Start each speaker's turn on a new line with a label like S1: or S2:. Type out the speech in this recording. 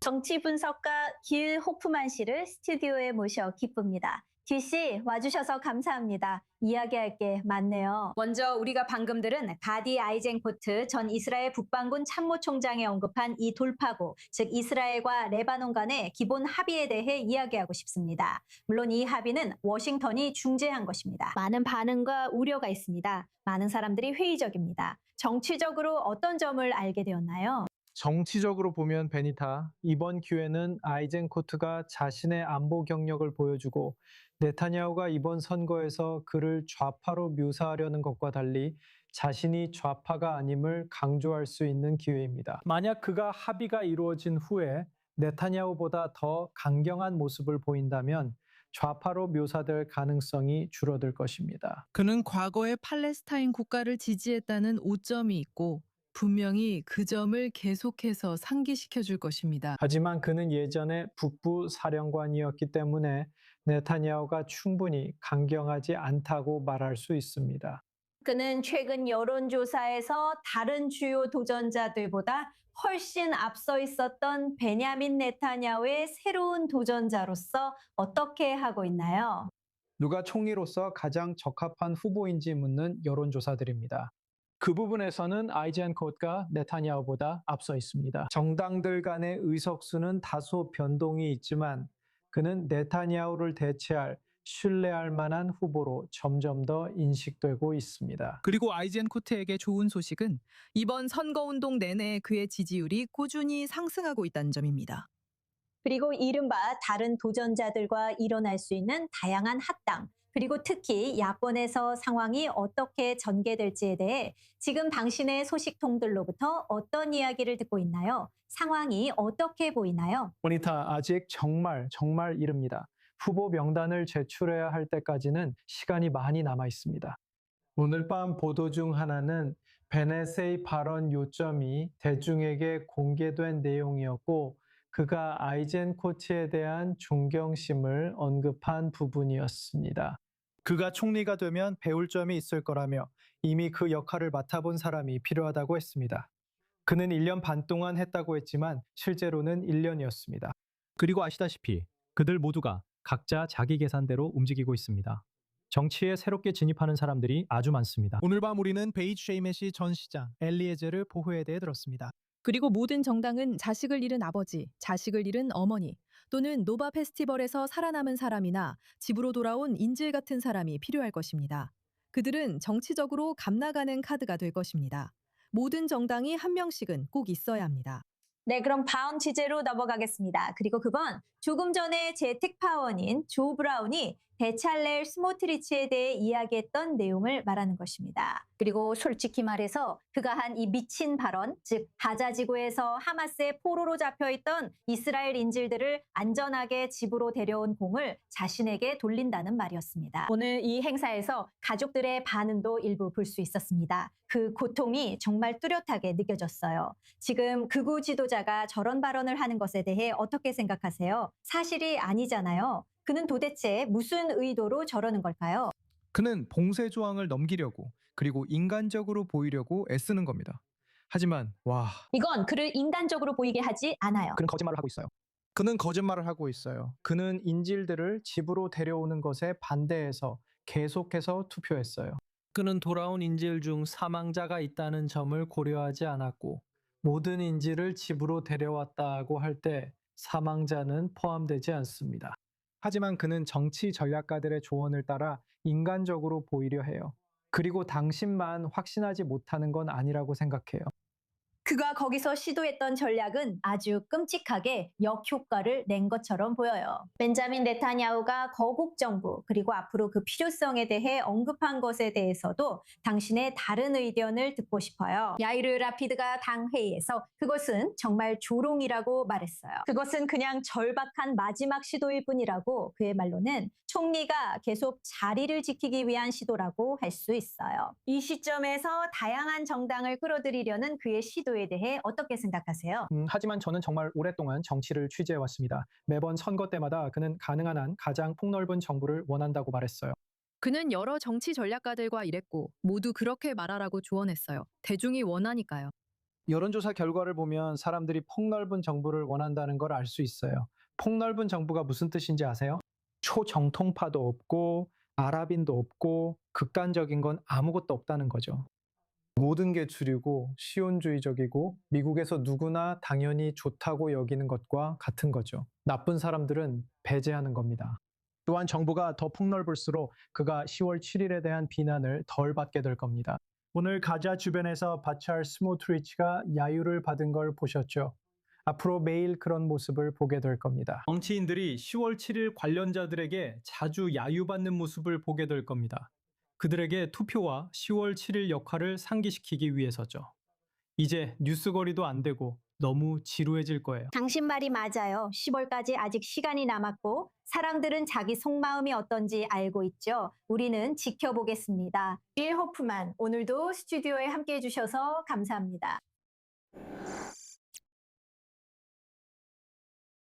S1: 정치 분석가 길 호프만 씨를 스튜디오에 모셔 기쁩니다. 길 씨, 와주셔서 감사합니다. 이야기할 게 많네요. 먼저 우리가 방금 들은 가디 아이젠코트 전 이스라엘 북방군 참모총장이 언급한 이 돌파구, 즉 이스라엘과 레바논 간의 기본 합의에 대해 이야기하고 싶습니다. 물론 이 합의는 워싱턴이 중재한 것입니다. 많은 반응과 우려가 있습니다. 많은 사람들이 회의적입니다. 정치적으로 어떤 점을 알게 되었나요?
S2: 정치적으로 보면 베니타, 이번 기회는 아이젠코트가 자신의 안보 경력을 보여주고 네타냐후가 이번 선거에서 그를 좌파로 묘사하려는 것과 달리 자신이 좌파가 아님을 강조할 수 있는 기회입니다. 만약 그가 합의가 이루어진 후에 네타냐후보다 더 강경한 모습을 보인다면 좌파로 묘사될 가능성이 줄어들 것입니다.
S3: 그는 과거에 팔레스타인 국가를 지지했다는 오점이 있고 분명히 그 점을 계속해서 상기시켜 줄 것입니다.
S2: 하지만 그는 예전에 북부 사령관이었기 때문에 네타냐후가 충분히 강경하지 않다고 말할 수 있습니다.
S1: 그는 최근 여론조사에서 다른 주요 도전자들보다 훨씬 앞서 있었던 베냐민 네타냐후의 새로운 도전자로서 어떻게 하고 있나요?
S2: 누가 총리로서 가장 적합한 후보인지 묻는 여론조사들입니다. 그 부분에서는 아이젠코트가 네타냐후보다 앞서 있습니다. 정당들 간의 의석수는 다소 변동이 있지만 그는 네타냐후를 대체할 신뢰할 만한 후보로 점점 더 인식되고 있습니다.
S3: 그리고 아이젠코트에게 좋은 소식은 이번 선거운동 내내 그의 지지율이 꾸준히 상승하고 있다는 점입니다.
S1: 그리고 이른바 다른 도전자들과 일어날 수 있는 다양한 합당, 그리고 특히 야권에서 상황이 어떻게 전개될지에 대해 지금 당신의 소식통들로부터 어떤 이야기를 듣고 있나요? 상황이 어떻게 보이나요?
S2: 모니타, 아직 정말 이릅니다. 후보 명단을 제출해야 할 때까지는 시간이 많이 남아 있습니다. 오늘 밤 보도 중 하나는 베넷의 발언 요점이 대중에게 공개된 내용이었고 그가 아이젠코트에 대한 존경심을 언급한 부분이었습니다. 그가 총리가 되면 배울 점이 있을 거라며 이미 그 역할을 맡아본 사람이 필요하다고 했습니다. 그는 1년 반 동안 했다고 했지만 실제로는 1년이었습니다.
S4: 그리고 아시다시피 그들 모두가 각자 자기 계산대로 움직이고 있습니다. 정치에 새롭게 진입하는 사람들이 아주 많습니다.
S5: 오늘 밤 우리는 베이트 쉐이메시 전 시장 엘리에제르 보호에 대해 들었습니다.
S3: 그리고 모든 정당은 자식을 잃은 아버지, 자식을 잃은 어머니, 또는 노바 페스티벌에서 살아남은 사람이나 집으로 돌아온 인질 같은 사람이 필요할 것입니다. 그들은 정치적으로 값나가는 카드가 될 것입니다. 모든 정당이 한 명씩은 꼭 있어야 합니다.
S1: 네, 그럼 다음 취재로 넘어가겠습니다. 그리고 그건 조금 전에 제 특파원인 조 브라운이 베찰렐 스모트리치에 대해 이야기했던 내용을 말하는 것입니다. 그리고 솔직히 말해서 그가 한 이 미친 발언, 즉 가자지구에서 하마스의 포로로 잡혀있던 이스라엘 인질들을 안전하게 집으로 데려온 공을 자신에게 돌린다는 말이었습니다. 오늘 이 행사에서 가족들의 반응도 일부 볼 수 있었습니다. 그 고통이 정말 뚜렷하게 느껴졌어요. 지금 극우 지도자가 저런 발언을 하는 것에 대해 어떻게 생각하세요? 사실이 아니잖아요. 그는 도대체 무슨 의도로 저러는 걸까요?
S5: 그는 봉쇄 조항을 넘기려고 그리고 인간적으로 보이려고 애쓰는 겁니다. 하지만
S1: 이건 그를 인간적으로 보이게 하지 않아요.
S2: 그는 거짓말을 하고 있어요.
S5: 그는 거짓말을 하고 있어요.
S2: 그는 인질들을 집으로 데려오는 것에 반대해서 계속해서 투표했어요. 그는 돌아온 인질 중 사망자가 있다는 점을 고려하지 않았고 모든 인질을 집으로 데려왔다고 할 때 사망자는 포함되지 않습니다. 하지만 그는 정치 전략가들의 조언을 따라 인간적으로 보이려 해요. 그리고 당신만 확신하지 못하는 건 아니라고 생각해요.
S1: 그가 거기서 시도했던 전략은 아주 끔찍하게 역효과를 낸 것처럼 보여요. 벤자민 네타냐후가 거국 정부 그리고 앞으로 그 필요성에 대해 언급한 것에 대해서도 당신의 다른 의견을 듣고 싶어요. 야이르 라피드가 당 회의에서 그것은 정말 조롱이라고 말했어요. 그것은 그냥 절박한 마지막 시도일 뿐이라고 그의 말로는 총리가 계속 자리를 지키기 위한 시도라고 할 수 있어요. 이 시점에서 다양한 정당을 끌어들이려는 그의 시도에 대해 어떻게 생각하세요?
S2: 하지만 저는 정말 오랫동안 정치를 취재해왔습니다. 매번 선거 때마다 그는 가능한 한 가장 폭넓은 정부를 원한다고 말했어요.
S3: 그는 여러 정치 전략가들과 일했고 모두 그렇게 말하라고 조언했어요. 대중이 원하니까요.
S2: 여론조사 결과를 보면 사람들이 폭넓은 정부를 원한다는 걸 알 수 있어요. 폭넓은 정부가 무슨 뜻인지 아세요? 초정통파도 없고 아랍인도 없고 극단적인 건 아무것도 없다는 거죠. 모든 게 주류고 시온주의적이고 미국에서 누구나 당연히 좋다고 여기는 것과 같은 거죠. 나쁜 사람들은 배제하는 겁니다. 또한 정부가 더 폭넓을수록 그가 10월 7일에 대한 비난을 덜 받게 될 겁니다. 오늘 가자 주변에서 바찰 스모트리치가 야유를 받은 걸 보셨죠? 앞으로 매일 그런 모습을 보게 될 겁니다. 정치인들이 10월 7일 관련자들에게 자주 야유받는 모습을 보게 될 겁니다. 그들에게 투표와 10월 7일 역할을 상기시키기 위해서죠. 이제 뉴스거리도 안 되고 너무 지루해질 거예요.
S1: 당신 말이 맞아요. 10월까지 아직 시간이 남았고 사람들은 자기 속마음이 어떤지 알고 있죠. 우리는 지켜보겠습니다. 빌 호프만, 오늘도 스튜디오에 함께해 주셔서 감사합니다.